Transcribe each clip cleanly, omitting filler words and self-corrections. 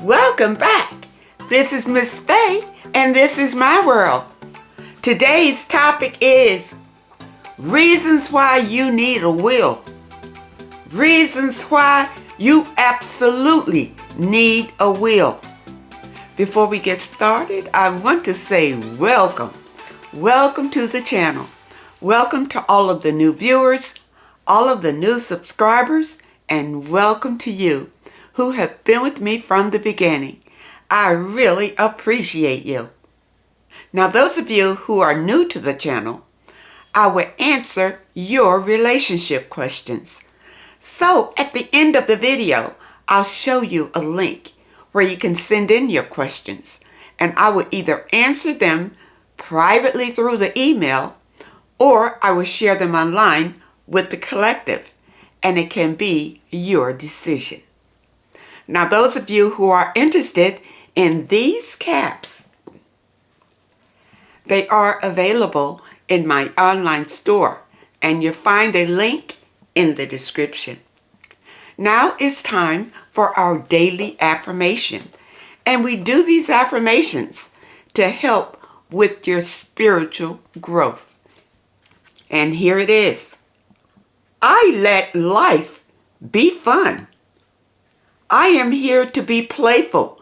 Welcome back. This is Miss Faye, and this is my world. Today's topic is reasons why you need a will. Reasons why you absolutely need a will. Before we get started, I want to say welcome. Welcome to the channel. Welcome to all of the new viewers, all of the new subscribers, and welcome to you who have been with me from the beginning. I really appreciate you. Now, those of you who are new to the channel, I will answer your relationship questions. So at the end of the video, I'll show you a link where you can send in your questions, and I will either answer them privately through the email, or I will share them online with the collective, and it can be your decision. Now, those of you who are interested in these caps, they are available in my online store, and you'll find a link in the description. Now it's time for our daily affirmation, and we do these affirmations to help with your spiritual growth. And here it is. I let life be fun. I am here to be playful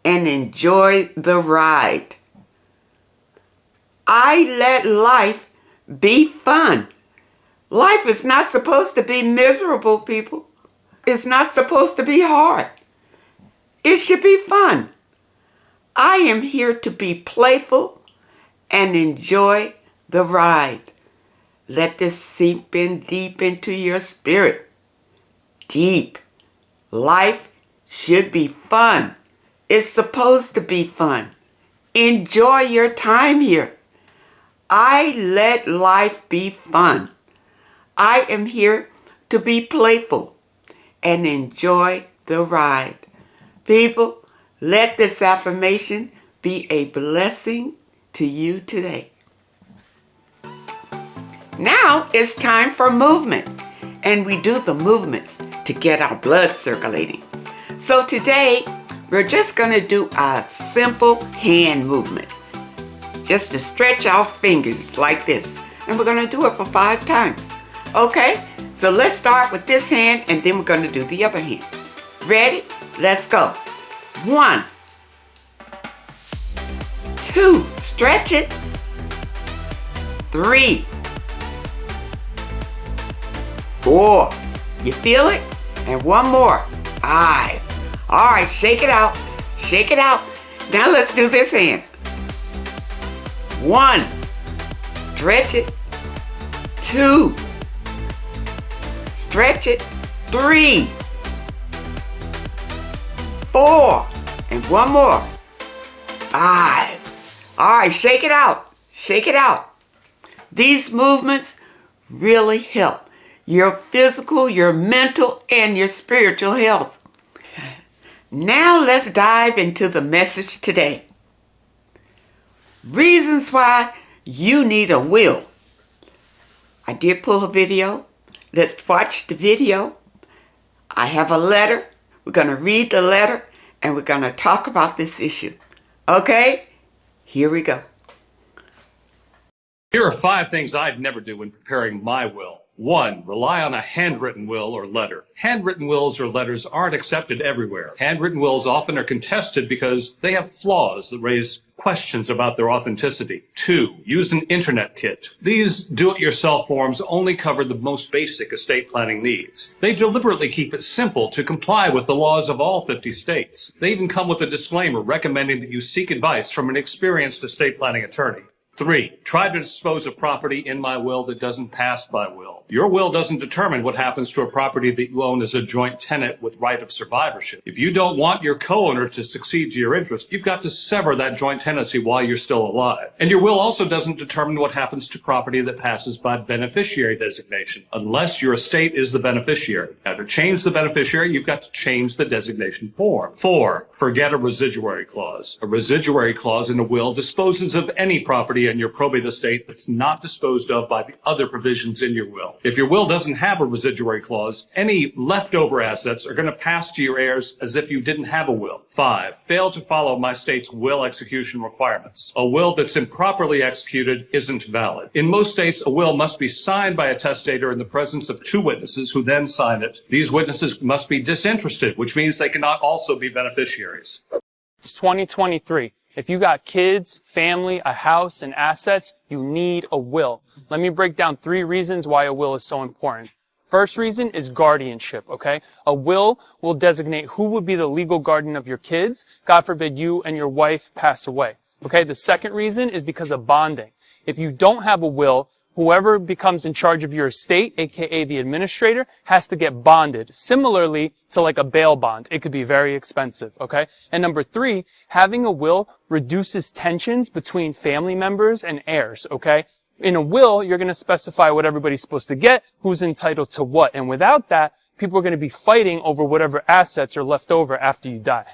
and enjoy the ride. I let life be fun. Life is not supposed to be miserable, people. It's not supposed to be hard. It should be fun. I am here to be playful and enjoy the ride. Let this sink in deep into your spirit. Deep. Life should be fun. It's supposed to be fun. Enjoy your time here. I let life be fun. I am here to be playful and enjoy the ride. People, let this affirmation be a blessing to you today. Now it's time for movement, and we do the movements to get our blood circulating. So today, we're just going to do a simple hand movement, just to stretch our fingers like this. And we're going to do it for 5 times. Okay? So let's start with this hand, and then we're going to do the other hand. Ready? Let's go. 1, 2, stretch it. 3, 4, you feel it? And one more. 5. All right, shake it out. Shake it out. Now let's do this hand. 1, stretch it. 2, stretch it. 3, 4, and one more. 5. All right, shake it out. Shake it out. These movements really help your physical, your mental, and your spiritual health. Now let's dive into the message today. Reasons why you need a will. I did pull a video. Let's watch the video. I have a letter. We're going to read the letter, and we're going to talk about this issue. Okay? Here we go. Here are 5 things I'd never do when preparing my will. 1. Rely on a handwritten will or letter. Handwritten wills or letters aren't accepted everywhere. Handwritten wills often are contested because they have flaws that raise questions about their authenticity. 2. Use an internet kit. These do-it-yourself forms only cover the most basic estate planning needs. They deliberately keep it simple to comply with the laws of all 50 states. They even come with a disclaimer recommending that you seek advice from an experienced estate planning attorney. 3. Try to dispose of property in my will that doesn't pass my will. Your will doesn't determine what happens to a property that you own as a joint tenant with right of survivorship. If you don't want your co-owner to succeed to your interest, you've got to sever that joint tenancy while you're still alive. And your will also doesn't determine what happens to property that passes by beneficiary designation, unless your estate is the beneficiary. Now, to change the beneficiary, you've got to change the designation form. 4. Forget a residuary clause. A residuary clause in a will disposes of any property in your probate estate that's not disposed of by the other provisions in your will. If your will doesn't have a residuary clause, any leftover assets are going to pass to your heirs as if you didn't have a will. 5, fail to follow my state's will execution requirements. A will that's improperly executed isn't valid. In most states, a will must be signed by a testator in the presence of 2 witnesses who then sign it. These witnesses must be disinterested, which means they cannot also be beneficiaries. It's 2023. If you got kids, family, a house, and assets, you need a will. Let me break down 3 reasons why a will is so important. First reason is guardianship, okay? A will designate who would be the legal guardian of your kids. God forbid you and your wife pass away, okay? The second reason is because of bonding. If you don't have a will, whoever becomes in charge of your estate, aka the administrator, has to get bonded. Similarly to like a bail bond. It could be very expensive, okay? And number 3, having a will reduces tensions between family members and heirs, okay? In a will, you're going to specify what everybody's supposed to get, who's entitled to what. And without that, people are going to be fighting over whatever assets are left over after you die.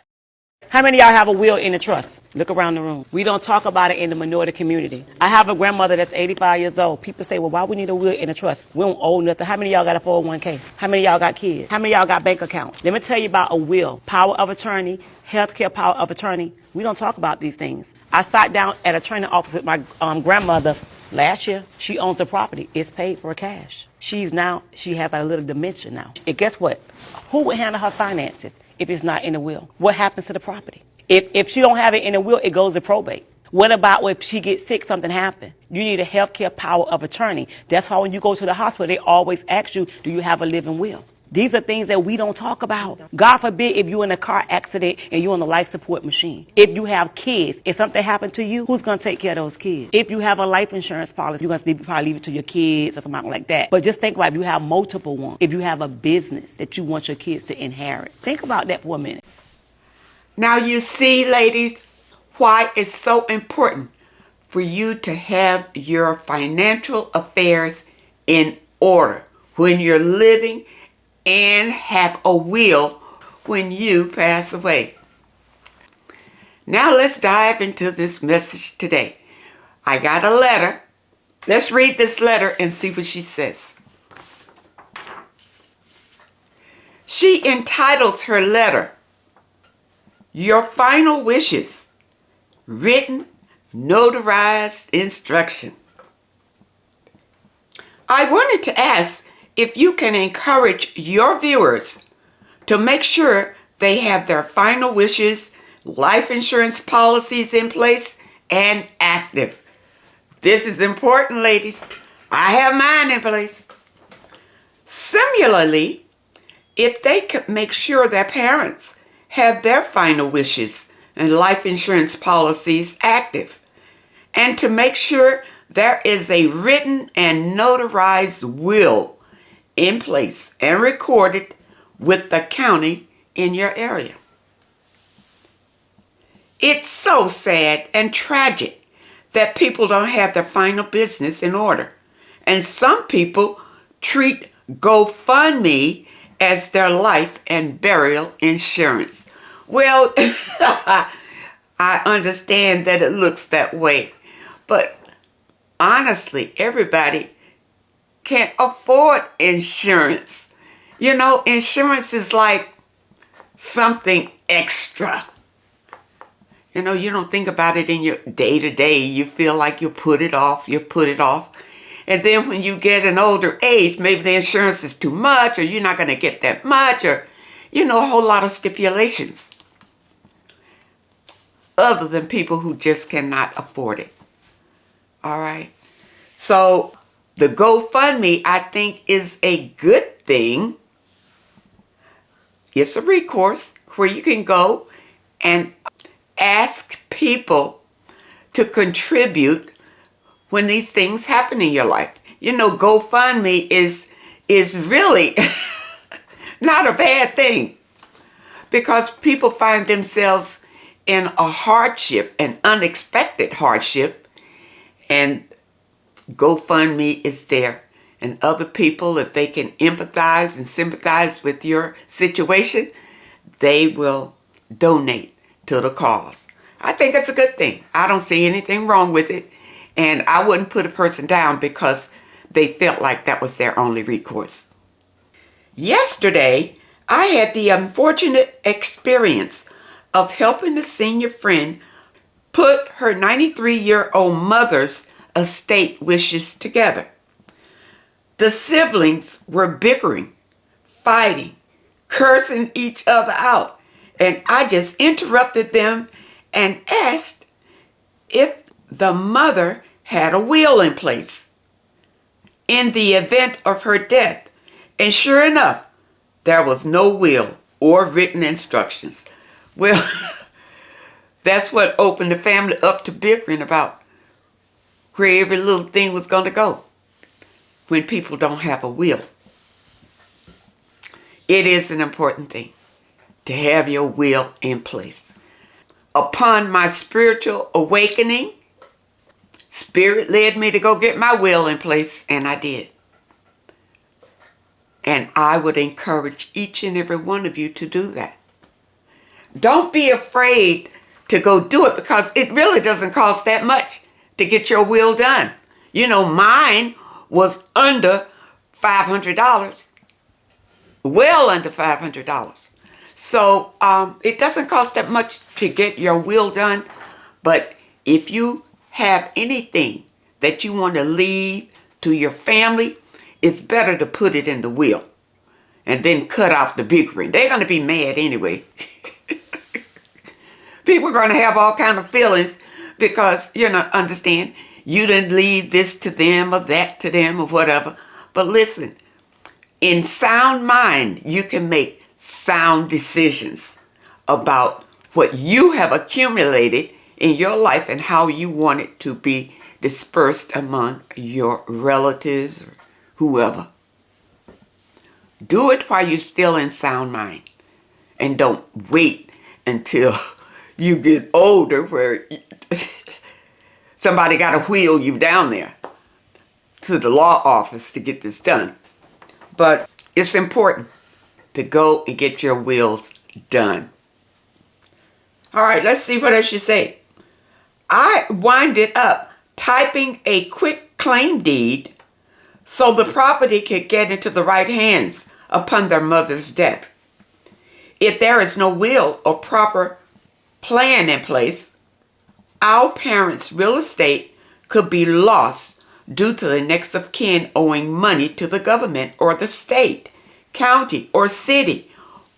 How many of y'all have a will in a trust? Look around the room. We don't talk about it in the minority community. I have a grandmother that's 85 years old. People say, well, why we need a will in a trust? We don't owe nothing. How many of y'all got a 401k? How many of y'all got kids? How many of y'all got bank accounts? Let me tell you about a will. Power of attorney, healthcare power of attorney. We don't talk about these things. I sat down at a training office with my grandmother last year. She owns a property. It's paid for cash. She has a little dementia now. And guess what? Who would handle her finances if it's not in the will? What happens to the property? If she don't have it in the will, it goes to probate. What about if she gets sick, something happened? You need a healthcare power of attorney. That's why when you go to the hospital, they always ask you, do you have a living will? These are things that we don't talk about. God forbid if you're in a car accident and you're on the life support machine. If you have kids, if something happened to you, who's going to take care of those kids? If you have a life insurance policy, you're going to probably leave it to your kids or something like that. But just think about if you have multiple ones. If you have a business that you want your kids to inherit. Think about that for a minute. Now you see, ladies, why it's so important for you to have your financial affairs in order when you're living and have a will when you pass away. Now let's dive into this message today. I got a letter. Let's read this letter and see what she says. She entitles her letter, Your Final Wishes, Written, Notarized Instruction. I wanted to ask if you can encourage your viewers to make sure they have their final wishes, life insurance policies in place and active. This is important, ladies. I have mine in place. Similarly, if they could make sure their parents have their final wishes and life insurance policies active, and to make sure there is a written and notarized will in place and recorded with the county in your area. It's so sad and tragic that people don't have their final business in order. And some people treat GoFundMe as their life and burial insurance. Well, I understand that it looks that way, but honestly, everybody can't afford insurance. You know, insurance is like something extra. You know, you don't think about it in your day-to-day. You feel like you put it off. And then when you get an older age, maybe the insurance is too much, or you're not going to get that much, or, you know, a whole lot of stipulations. Other than people who just cannot afford it. All right. So the GoFundMe, I think, is a good thing. It's a recourse where you can go and ask people to contribute when these things happen in your life. You know, GoFundMe is really not a bad thing, because people find themselves in a hardship, an unexpected hardship, and GoFundMe is there. And other people, if they can empathize and sympathize with your situation, they will donate to the cause. I think it's a good thing. I don't see anything wrong with it. And I wouldn't put a person down because they felt like that was their only recourse. Yesterday, I had the unfortunate experience of helping a senior friend put her 93-year-old mother's estate wishes together. The siblings were bickering, fighting, cursing each other out, and I just interrupted them and asked if the mother had a will in place in the event of her death. And sure enough, there was no will or written instructions. Well, that's what opened the family up to bickering about where every little thing was going to go when people don't have a will. It is an important thing to have your will in place. Upon my spiritual awakening, Spirit led me to go get my will in place, and I did. And I would encourage each and every one of you to do that. Don't be afraid to go do it, because it really doesn't cost that much to get your will done. You know, mine was under $500, well under $500. So it doesn't cost that much to get your will done. But if you have anything that you want to leave to your family, it's better to put it in the will and then cut off the bickering. They're going to be mad anyway. People are going to have all kind of feelings because, you know, understand, you didn't leave this to them or that to them or whatever. But listen, in sound mind, you can make sound decisions about what you have accumulated in your life and how you want it to be dispersed among your relatives or whoever. Do it while you're still in sound mind, and don't wait until you get older where somebody got to wheel you down there to the law office to get this done. But it's important to go and get your wills done. All right, let's see what else you say. I winded up typing a quick claim deed so the property could get into the right hands upon their mother's death. If there is no will or proper plan in place, our parents' real estate could be lost due to the next of kin owing money to the government or the state, county, or city,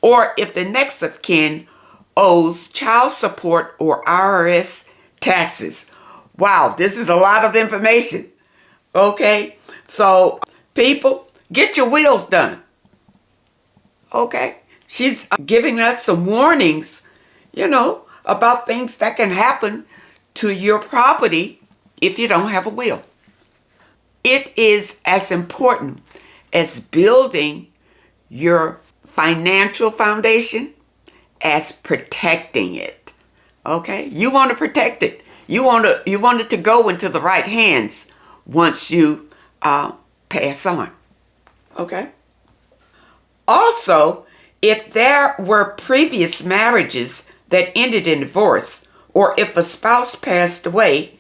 or if the next of kin owes child support or IRS taxes. Wow, this is a lot of information. Okay, so people, get your wills done. Okay, she's giving us some warnings, you know, about things that can happen to your property if you don't have a will. It is as important as building your financial foundation as protecting it. Okay, you want to protect it. You want it to go into the right hands once you pass on. Okay. Also, if there were previous marriages that ended in divorce, or if a spouse passed away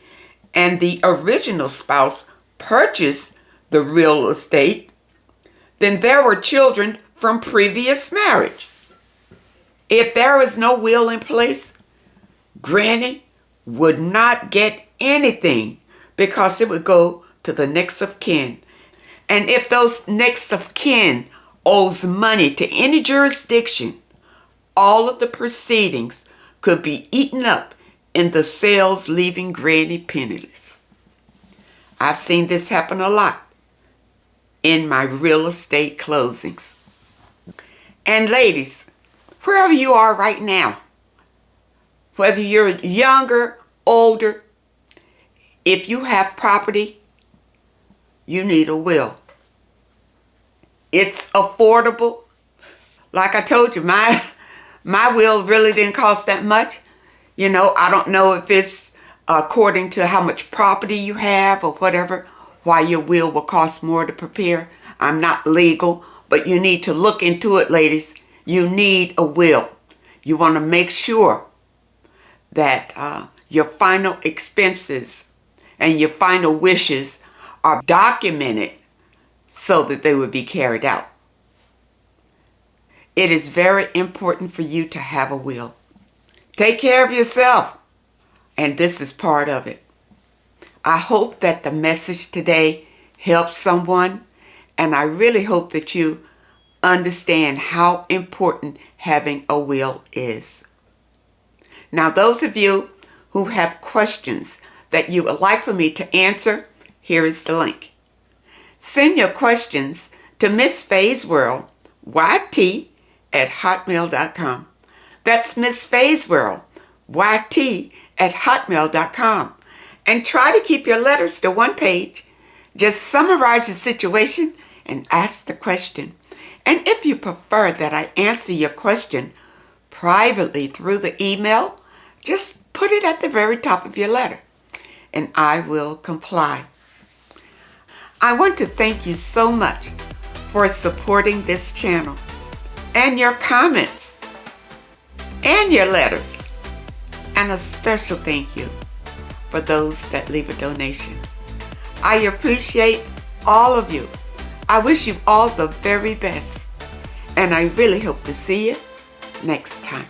and the original spouse purchased the real estate, then there were children from previous marriage. If there was no will in place, Granny would not get anything because it would go to the next of kin. And if those next of kin owes money to any jurisdiction, all of the proceedings could be eaten up in the sales, leaving Granny penniless. I've seen this happen a lot in my real estate closings. And ladies, wherever you are right now, whether you're younger, older, if you have property, you need a will. It's affordable. Like I told you, my will really didn't cost that much. You know, I don't know if it's according to how much property you have or whatever, why your will cost more to prepare. I'm not legal, but you need to look into it, ladies. You need a will. You want to make sure that your final expenses and your final wishes are documented so that they would be carried out. It is very important for you to have a will. Take care of yourself, and this is part of it. I hope that the message today helps someone, and I really hope that you understand how important having a will is. Now, those of you who have questions that you would like for me to answer, here is the link. Send your questions to Miss Faye's World, YT, at hotmail.com. That's Miss Faye's World, YT, at hotmail.com. And try to keep your letters to one page. Just summarize your situation and ask the question. And if you prefer that I answer your question privately through the email, just put it at the very top of your letter, and I will comply. I want to thank you so much for supporting this channel, and your comments, and your letters, and a special thank you for those that leave a donation. I appreciate all of you. I wish you all the very best, and I really hope to see you next time.